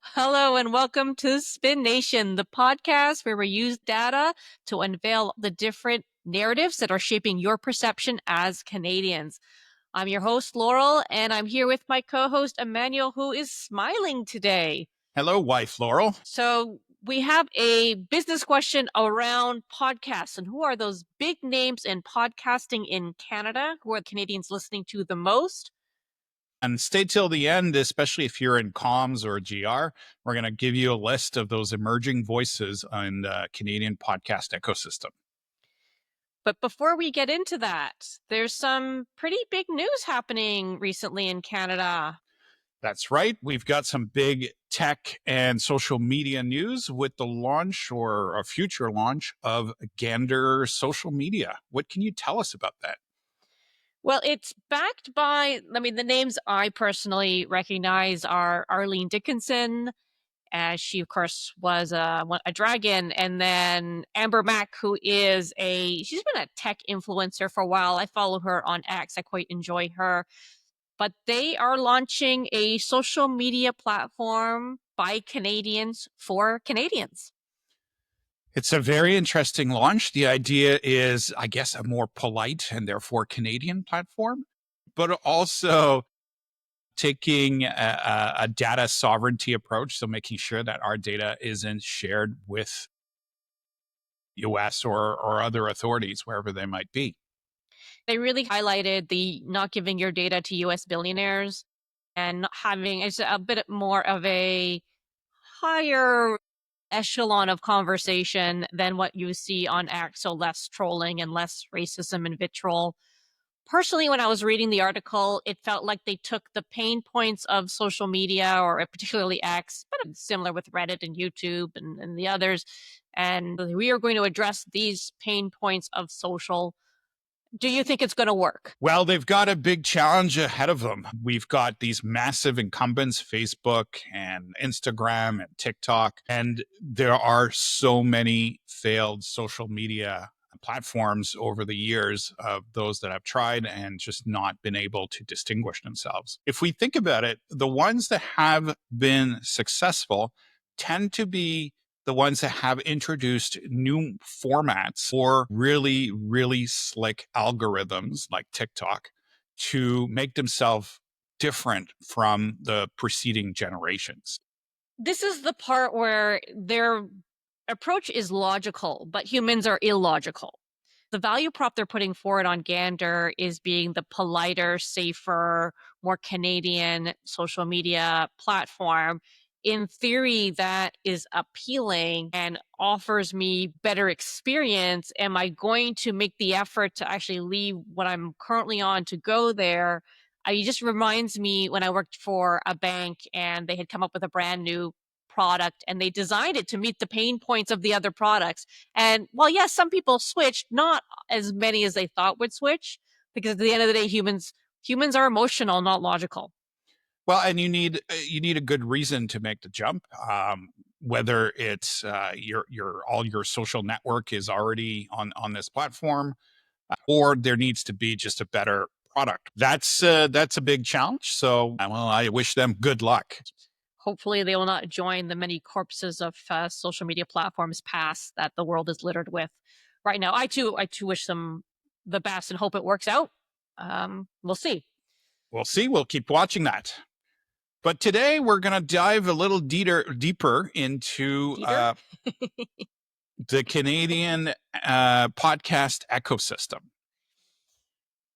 Hello and welcome to Spin Nation, the podcast where we use data to unveil the different narratives that are shaping your perception as Canadians. I'm your host, Laurel, and I'm here with my co host, Emmanuel, who is smiling today. Hello, wife Laurel. So, we have a business question around podcasts and who are those big names in podcasting in Canada? Who are Canadians listening to the most? And stay till the end, especially if you're in comms or GR. We're going to give you a list of those emerging voices in the Canadian podcast ecosystem. But before we get into that, there's some pretty big news happening recently in Canada. That's right. We've got some big tech and social media news with the launch or a future launch of Gander social media. What can you tell us about that? Well, it's backed by, the names I personally recognize are Arlene Dickinson, as she, of course, was a dragon, and then Amber Mack, she's been a tech influencer for a while. I follow her on X. I quite enjoy her. But they are launching a social media platform by Canadians for Canadians. It's a very interesting launch. The idea is, I guess, a more polite and therefore Canadian platform, but also taking a data sovereignty approach. So making sure that our data isn't shared with US or other authorities, wherever they might be. They really highlighted the not giving your data to US billionaires and not having it's a bit more of a higher echelon of conversation than what you see on X, so less trolling and less racism and vitriol. Personally, when I was reading the article, it felt like they took the pain points of social media, or particularly X, but similar with Reddit and YouTube and the others, and we are going to address these pain points of social. Do you think it's going to work? Well, they've got a big challenge ahead of them. We've got these massive incumbents, Facebook and Instagram and TikTok, and there are so many failed social media platforms over the years of those that have tried and just not been able to distinguish themselves. If we think about it, the ones that have been successful tend to be the ones that have introduced new formats or really, really slick algorithms like TikTok to make themselves different from the preceding generations. This is the part where their approach is logical, but humans are illogical. The value prop they're putting forward on Gander is being the politer, safer, more Canadian social media platform. In theory, that is appealing and offers me better experience. Am I going to make the effort to actually leave what I'm currently on to go there? It just reminds me when I worked for a bank and they had come up with a brand new product and they designed it to meet the pain points of the other products. And while yes, some people switched, not as many as they thought would switch, because at the end of the day, humans are emotional, not logical. Well, and you need a good reason to make the jump. Whether it's your all your social network is already on this platform, or there needs to be just a better product. That's a big challenge. So, well, I wish them good luck. Hopefully, they will not join the many corpses of social media platforms past that the world is littered with right now. I too wish them the best and hope it works out. We'll see. We'll see. We'll keep watching that. But today we're going to dive a little deeper into the Canadian podcast ecosystem.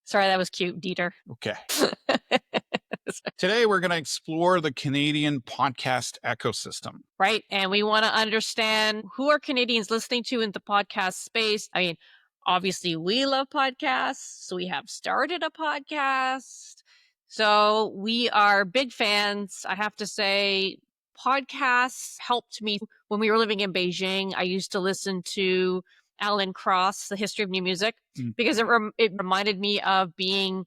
Sorry, that was cute, Dieter. Okay. Today we're going to explore the Canadian podcast ecosystem. Right. And we want to understand who are Canadians listening to in the podcast space. I mean, obviously we love podcasts, so we have started a podcast. So we are big fans. I have to say, podcasts helped me when we were living in Beijing. I used to listen to Alan Cross, The History of New Music, because it reminded me of being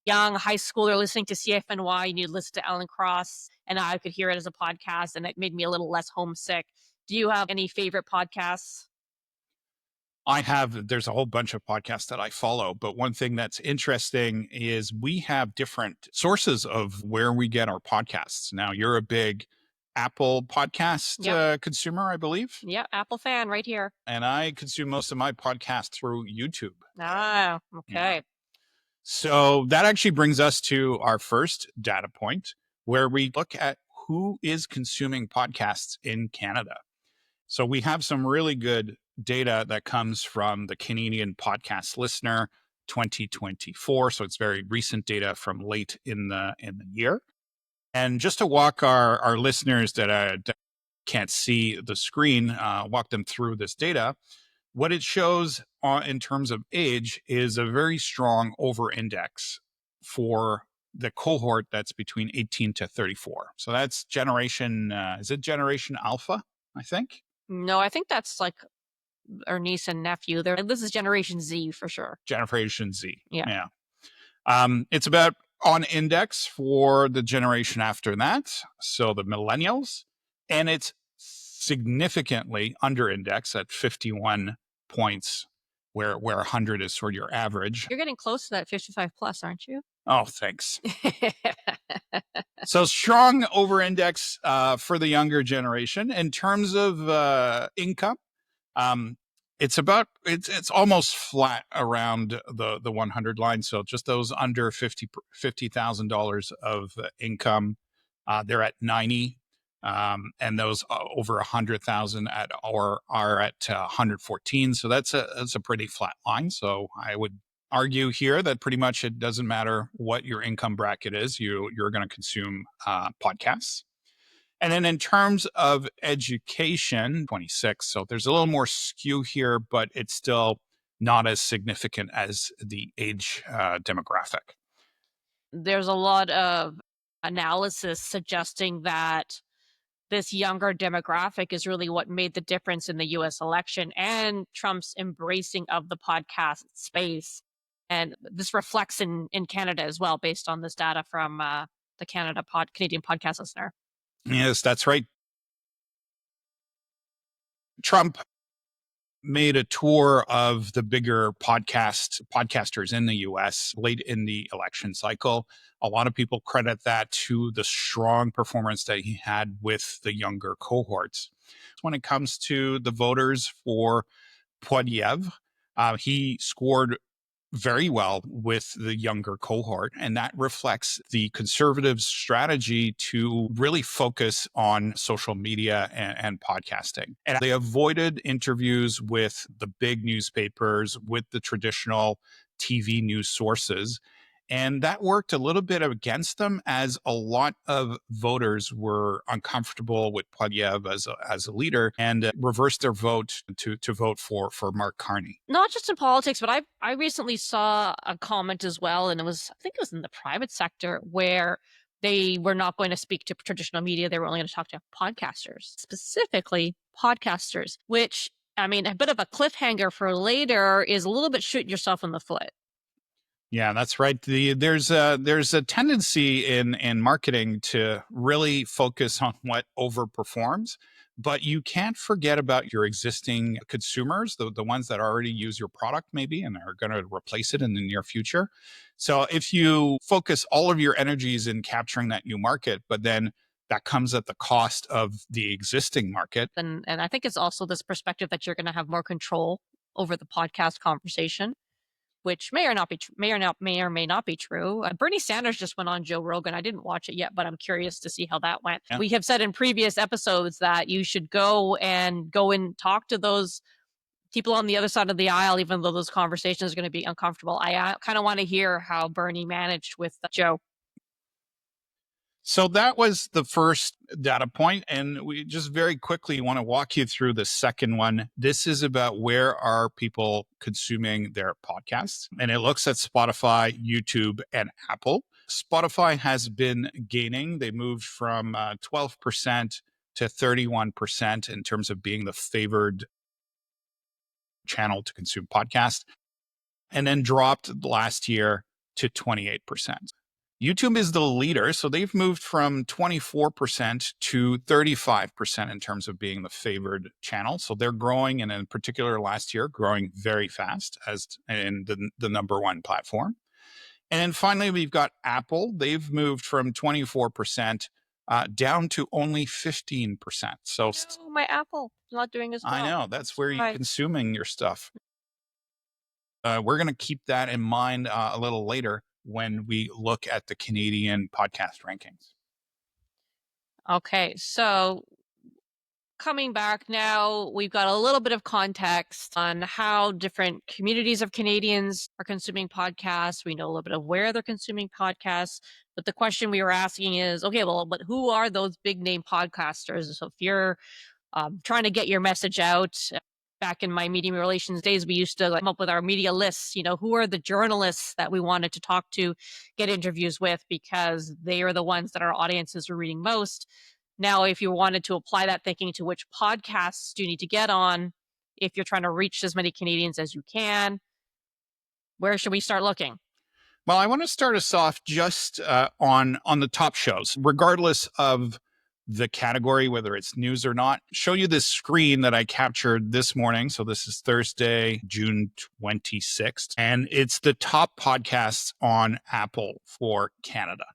young high schooler listening to CFNY. And you'd listen to Alan Cross, and I could hear it as a podcast, and it made me a little less homesick. Do you have any favorite podcasts? There's a whole bunch of podcasts that I follow, but one thing that's interesting is we have different sources of where we get our podcasts. Now, you're a big Apple podcast Yep. consumer, I believe. Yep. Apple fan right here. And I consume most of my podcasts through YouTube. Ah, Yeah. okay. So that actually brings us to our first data point where we look at who is consuming podcasts in Canada. So we have some really good data that comes from the Canadian Podcast Listener 2024. So it's very recent data from late in the year. And just to walk our listeners that can't see the screen, walk them through this data, what it shows in terms of age is a very strong over index for the cohort that's between 18 to 34. So that's generation, is it generation alpha, I think? No, I think that's like our niece and nephew. This is Generation Z for sure. Generation Z. Yeah. Yeah. It's about on index for the generation after that. So the millennials, and it's significantly under index at 51 points where 100 is sort of your average. You're getting close to that 55 plus, aren't you? Oh, thanks. So strong over index for the younger generation in terms of income. Um, it's almost flat around the 100 line. So just those under $50,000 of income, they're at 90, and those over 100,000 at or are at 114. So that's a pretty flat line. So I would argue here that pretty much it doesn't matter what your income bracket is, you're going to consume podcasts. And then in terms of education, 26. So there's a little more skew here, but it's still not as significant as the age demographic. There's a lot of analysis suggesting that this younger demographic is really what made the difference in the US election and Trump's embracing of the podcast space. And this reflects in Canada as well, based on this data from the Canadian podcast listener. Yes, that's right. Trump made a tour of the bigger podcasters in the US late in the election cycle. A lot of people credit that to the strong performance that he had with the younger cohorts. When it comes to the voters for Poiliev, he scored very well with the younger cohort. And that reflects the conservatives' strategy to really focus on social media and podcasting. And they avoided interviews with the big newspapers, with the traditional TV news sources. And that worked a little bit against them as a lot of voters were uncomfortable with Poiliev as a leader and reversed their vote to vote for Mark Carney. Not just in politics, but I recently saw a comment as well, and I think it was in the private sector, where they were not going to speak to traditional media. They were only going to talk to podcasters, specifically podcasters, which, I mean, a bit of a cliffhanger for later is a little bit shooting yourself in the foot. Yeah, that's right. There's a tendency in marketing to really focus on what overperforms, but you can't forget about your existing consumers, the ones that already use your product maybe and are going to replace it in the near future. So if you focus all of your energies in capturing that new market, but then that comes at the cost of the existing market. And I think it's also this perspective that you're going to have more control over the podcast conversation, which may or may not be true. Bernie Sanders just went on Joe Rogan. I didn't watch it yet, but I'm curious to see how that went. Yeah. We have said in previous episodes that you should go and talk to those people on the other side of the aisle, even though those conversations are going to be uncomfortable. I kind of want to hear how Bernie managed with Joe. So that was the first data point, and we just very quickly want to walk you through the second one. This is about where are people consuming their podcasts, and it looks at Spotify, YouTube, and Apple. Spotify has been gaining. They moved from 12% to 31% in terms of being the favored channel to consume podcasts, and then dropped last year to 28%. YouTube is the leader, so they've moved from 24% to 35% in terms of being the favored channel. So they're growing, and in particular last year, growing very fast as in the number one platform. And then finally, we've got Apple. They've moved from 24% down to only 15%. So No, my Apple is not doing as I well. know that's where you're Right. consuming your stuff. We're going to keep that in mind a little later when we look at the Canadian podcast rankings. Okay, so coming back now, we've got a little bit of context on how different communities of Canadians are consuming podcasts. We know a little bit of where they're consuming podcasts. But the question we were asking is, okay, well, but who are those big name podcasters? So if you're trying to get your message out, back in my media relations days, we used to come up with our media lists. Who are the journalists that we wanted to talk to, get interviews with, because they are the ones that our audiences are reading most. Now, if you wanted to apply that thinking to which podcasts do you need to get on, if you're trying to reach as many Canadians as you can, where should we start looking? Well, I want to start us off just on the top shows, regardless of the category, whether it's news or not. Show you this screen that I captured this morning. So this is Thursday, June 26th, and it's the top podcasts on Apple for Canada.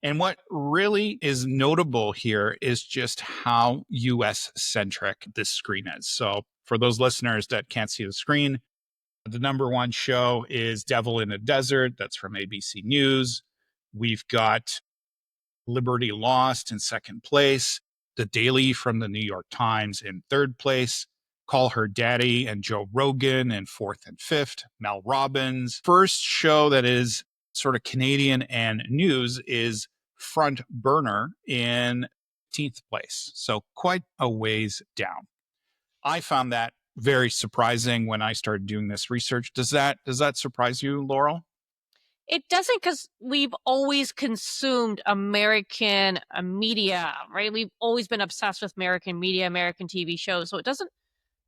And what really is notable here is just how US centric this screen is. So for those listeners that can't see the screen, the number one show is Devil in a Desert. That's from ABC News. We've got Liberty Lost in second place. The Daily from the New York Times in third place. Call Her Daddy and Joe Rogan in fourth and fifth. Mel Robbins. First show that is sort of Canadian and news is Front Burner in 15th place. So quite a ways down. I found that very surprising when I started doing this research. Does that surprise you, Laurel? It doesn't, because we've always consumed American media, right? We've always been obsessed with American media, American TV shows. So it doesn't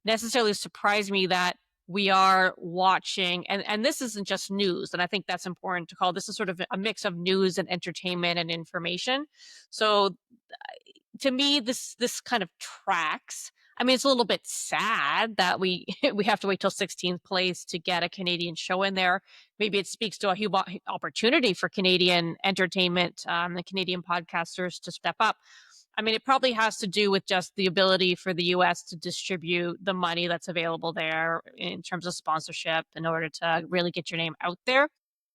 necessarily surprise me that we are watching, and this isn't just news, and I think that's important to call. This is sort of a mix of news and entertainment and information. So to me, this kind of tracks. I mean, it's a little bit sad that we we have to wait till 16th place to get a Canadian show in there. Maybe it speaks to a huge opportunity for Canadian entertainment, the Canadian podcasters to step up. I mean, it probably has to do with just the ability for the US to distribute the money that's available there in terms of sponsorship in order to really get your name out there.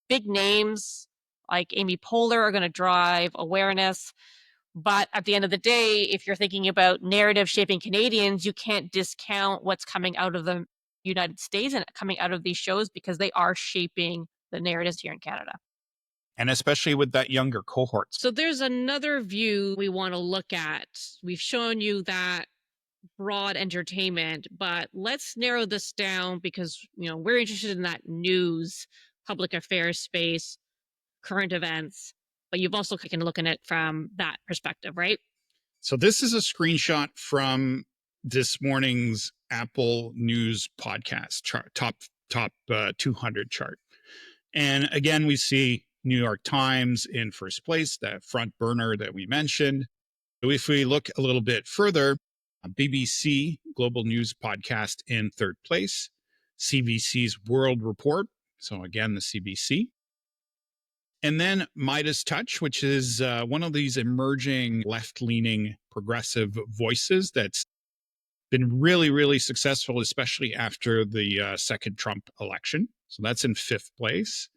Big names like Amy Poehler are going to drive awareness. But at the end of the day, if you're thinking about narrative shaping Canadians, you can't discount what's coming out of the United States and coming out of these shows, because they are shaping the narratives here in Canada. And especially with that younger cohort. So there's another view we want to look at. We've shown you that broad entertainment, but let's narrow this down, because we're interested in that news, public affairs space, current events, but you've also taken a look at it from that perspective, right? So this is a screenshot from this morning's Apple News podcast chart, top 200 chart. And again, we see New York Times in first place, that front burner that we mentioned. If we look a little bit further, BBC Global News Podcast in third place, CBC's World Report. So again, the CBC. And then Midas Touch, which is one of these emerging left-leaning progressive voices that's been really, really successful, especially after the second Trump election. So that's in fifth place.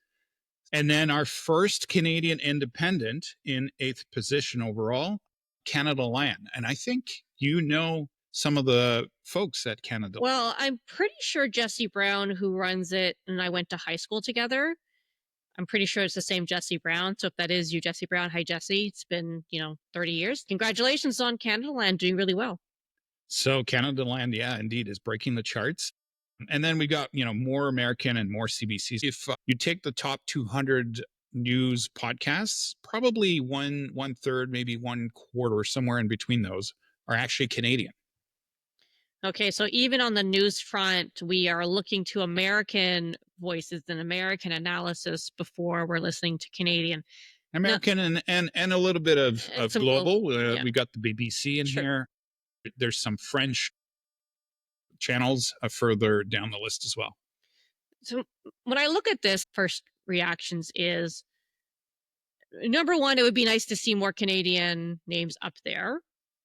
And then our first Canadian independent in eighth position overall, Canada Land. And I think some of the folks at Canada. Well, I'm pretty sure Jesse Brown, who runs it, and I went to high school together. I'm pretty sure it's the same Jesse Brown. So if that is you, Jesse Brown, hi, Jesse. It's been, 30 years. Congratulations on Canada Land doing really well. So Canada Land, yeah, indeed, is breaking the charts. And then we got, more American and more CBCs. If you take the top 200 news podcasts, probably one third, maybe one quarter, somewhere in between those are actually Canadian. Okay, so even on the news front, we are looking to American voices and American analysis before we're listening to Canadian. American and a little bit of global. Yeah. We got the BBC in here. There's some French channels further down the list as well. So when I look at this, first reactions is Number one, it would be nice to see more Canadian names up there.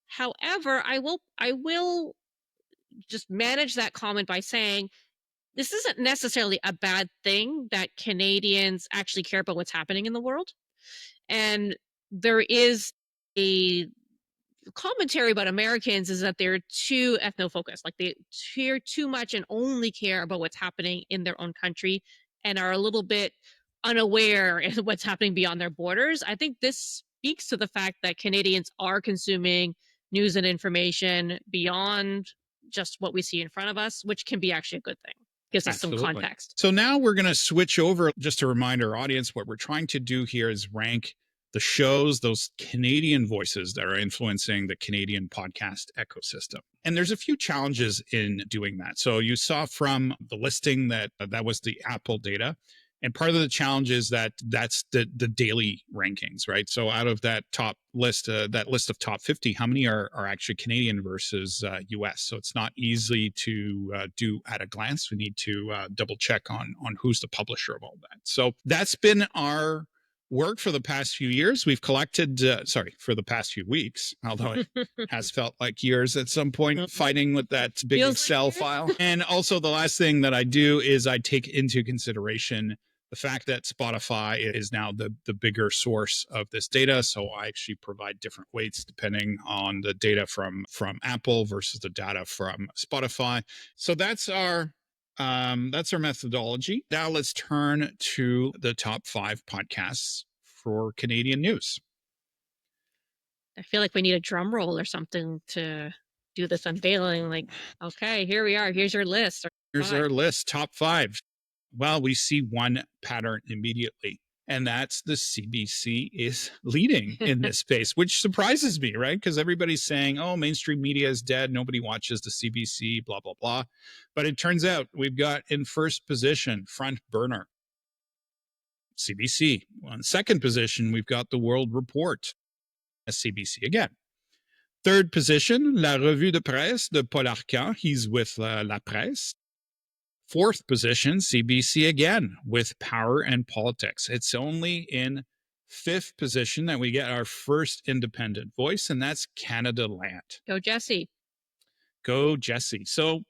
However, I will just manage that comment by saying this isn't necessarily a bad thing that Canadians actually care about what's happening in the world. And there is a commentary about Americans is that they're too ethno focused, like they care too much and only care about what's happening in their own country and are a little bit unaware of what's happening beyond their borders. I think this speaks to the fact that Canadians are consuming news and information beyond just what we see in front of us, which can be actually a good thing. Gives us some Absolutely. context. So now we're going to switch over just to remind our audience what we're trying to do here is rank the shows, those Canadian voices that are influencing the Canadian podcast ecosystem. And there's a few challenges in doing that. So you saw from the listing that was the Apple data. And part of the challenge is that that's the daily rankings, right? So out of that top list, that list of top 50, how many are actually Canadian versus US? So it's not easy to do at a glance. We need to double check on who's the publisher of all that. So that's been our work for the past few years. We've collected, for the past few weeks, although it has felt like years at some point fighting with that big Feels Excel like file. And also the last thing that I do is I take into consideration the fact that Spotify is now the bigger source of this data. So I actually provide different weights depending on the data from Apple versus the data from Spotify. So that's our methodology. Now let's turn to the top 5 podcasts for Canadian news. I feel like we need a drum roll or something to do this unveiling. Like, okay, here we are. Here's your list. Here's our list, top 5. Well, we see one pattern immediately, and that's the CBC is leading in this space, which surprises me, right? Because everybody's saying, oh, mainstream media is dead. Nobody watches the CBC, blah, blah, blah. But it turns out we've got in first position, front burner, CBC. On second position, we've got the World Report, CBC again. Third position, La Revue de Presse de Paul Arcand. He's with La Presse. Fourth position, CBC again with Power and Politics. It's only in fifth position that we get our first independent voice, and that's Canada Land. Go, Jesse. Go, Jesse. So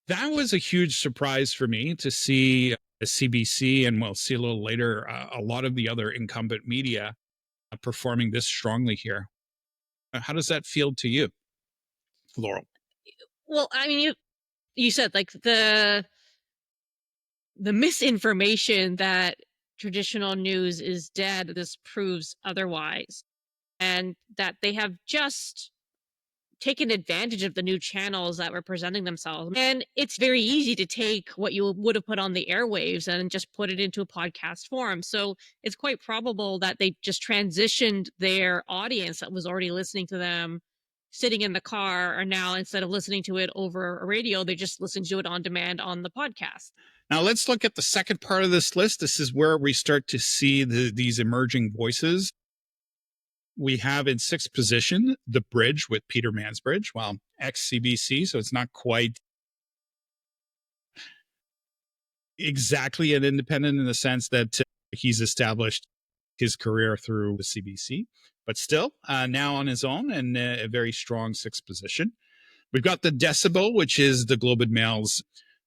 that was a huge surprise for me to see the CBC, and we'll see a little later, a lot of the other incumbent media performing this strongly here. How does that feel to you, Laurel? Well, I mean, you said like the misinformation that traditional news is dead. This proves otherwise, and that they have just taken advantage of the new channels that were presenting themselves. And it's very easy to take what you would have put on the airwaves and just put it into a podcast form. So it's quite probable that they just transitioned their audience that was already listening to them sitting in the car, or now instead of listening to it over a radio, they just listen to it on demand on the podcast. Now let's look at the second part of this list. This is where we start to see these emerging voices. We have in sixth position, The Bridge with Peter Mansbridge. Well, ex-CBC, so it's not quite exactly an independent in the sense that he's established his career through the CBC, but still now on his own and a very strong sixth position. We've got The Decibel, which is the Globe and Mail's,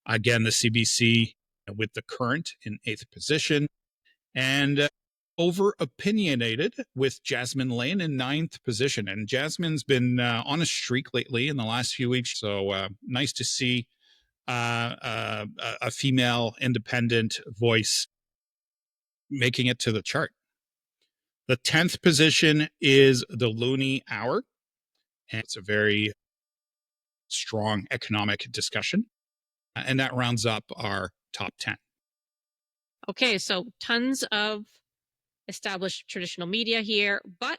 again, the CBC with The Current in eighth position. And Over Opinionated with Jasmine Lane in ninth position. And Jasmine's been on a streak lately in the last few weeks. So nice to see a female independent voice making it to the chart. The 10th position is The Looney Hour. And it's a very strong economic discussion. And that rounds up our top 10. Okay, so tons of established traditional media here, but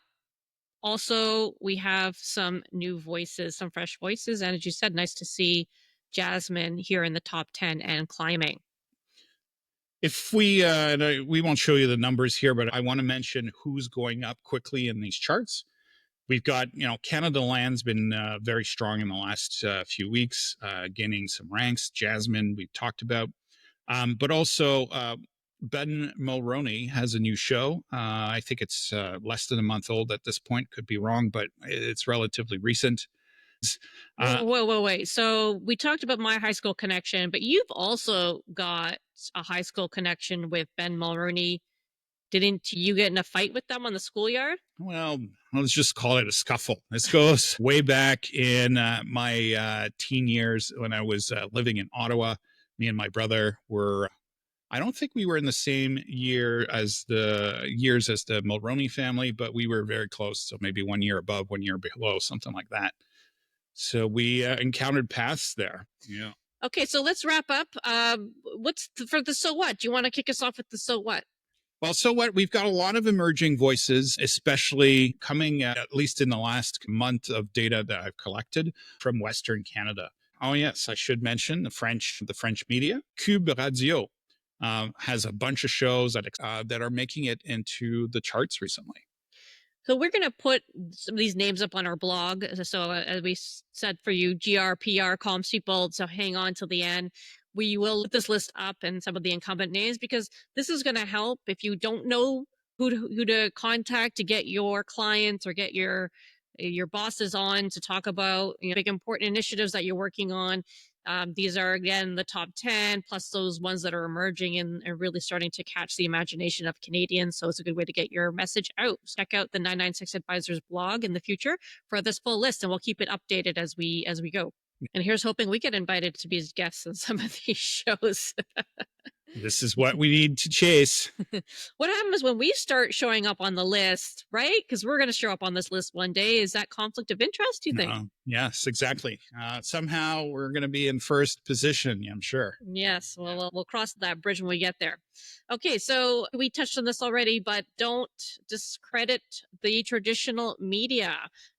also we have some new voices, some fresh voices. And as you said, nice to see Jasmine here in the top 10 and climbing. If we won't show you the numbers here, but I want to mention who's going up quickly in these charts. We've got, Canada Land's been very strong in the last few weeks, gaining some ranks. Jasmine, we've talked about, but also Ben Mulroney has a new show. I think it's less than a month old at this point. Could be wrong, but it's relatively recent. Uh, Whoa, whoa, wait. So we talked about my high school connection, but you've also got a high school connection with Ben Mulroney. Didn't you get in a fight with them on the schoolyard? well, let's just call it a scuffle. This goes way back in my teen years when I was living in Ottawa. Me and my brother were, I don't think we were in the same years as the Mulroney family, but we were very close. So maybe 1 year above, 1 year below, something like that. So we encountered paths there. Yeah. Okay, so let's wrap up. For the so what? Do you want to kick us off with the so what? Well, so what? We've got a lot of emerging voices, especially coming at least in the last month of data that I've collected from Western Canada. Oh yes, I should mention the French media. Cube Radio has a bunch of shows that are making it into the charts recently. So we're going to put some of these names up on our blog. So as we said for you, GRPR comms people, so hang on till the end. We will put this list up and some of the incumbent names because this is going to help if you don't know who to contact to get your clients or get your bosses on to talk about big important initiatives that you're working on. These are again the top 10 plus those ones that are emerging and really starting to catch the imagination of Canadians. So it's a good way to get your message out. Check out the 996 Advisors blog in the future for this full list, and we'll keep it updated as we go. And here's hoping we get invited to be as guests on some of these shows. This is what we need to chase. What happens when we start showing up on the list, right? Because we're going to show up on this list one day. Is that conflict of interest, do you think? Yes, exactly. Somehow we're going to be in first position, I'm sure. Yes, well, we'll cross that bridge when we get there. Okay, so we touched on this already, but don't discredit the traditional media.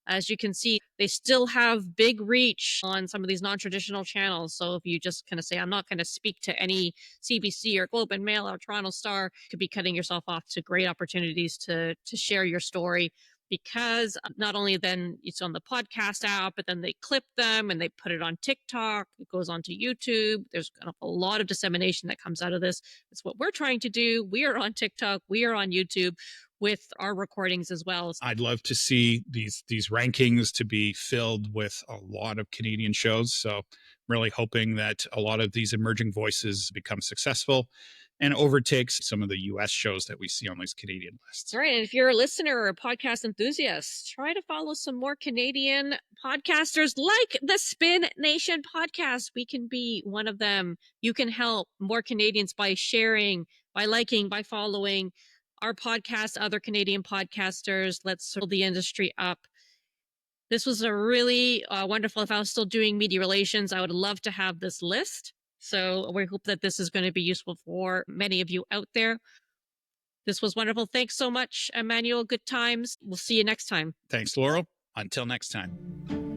As you can see, they still have big reach on some of these non-traditional channels. So if you just kind of say, I'm not going to speak to any CBC or Globe and Mail or Toronto Star, you could be cutting yourself off to great opportunities to share your story, because not only then it's on the podcast app, but then they clip them and they put it on TikTok. It goes onto YouTube. There's a lot of dissemination that comes out of this. It's what we're trying to do. We are on TikTok. We are on YouTube with our recordings as well. I'd love to see these rankings to be filled with a lot of Canadian shows. So I'm really hoping that a lot of these emerging voices become successful and overtakes some of the US shows that we see on these Canadian lists. All right. And if you're a listener or a podcast enthusiast, try to follow some more Canadian podcasters like the Spin Nation podcast. We can be one of them. You can help more Canadians by sharing, by liking, by following our podcast, other Canadian podcasters. Let's build the industry up. This was a really wonderful. If I was still doing media relations, I would love to have this list. So we hope that this is going to be useful for many of you out there. This was wonderful. Thanks so much, Emmanuel. Good times. We'll see you next time. Thanks, Laurel. Until next time.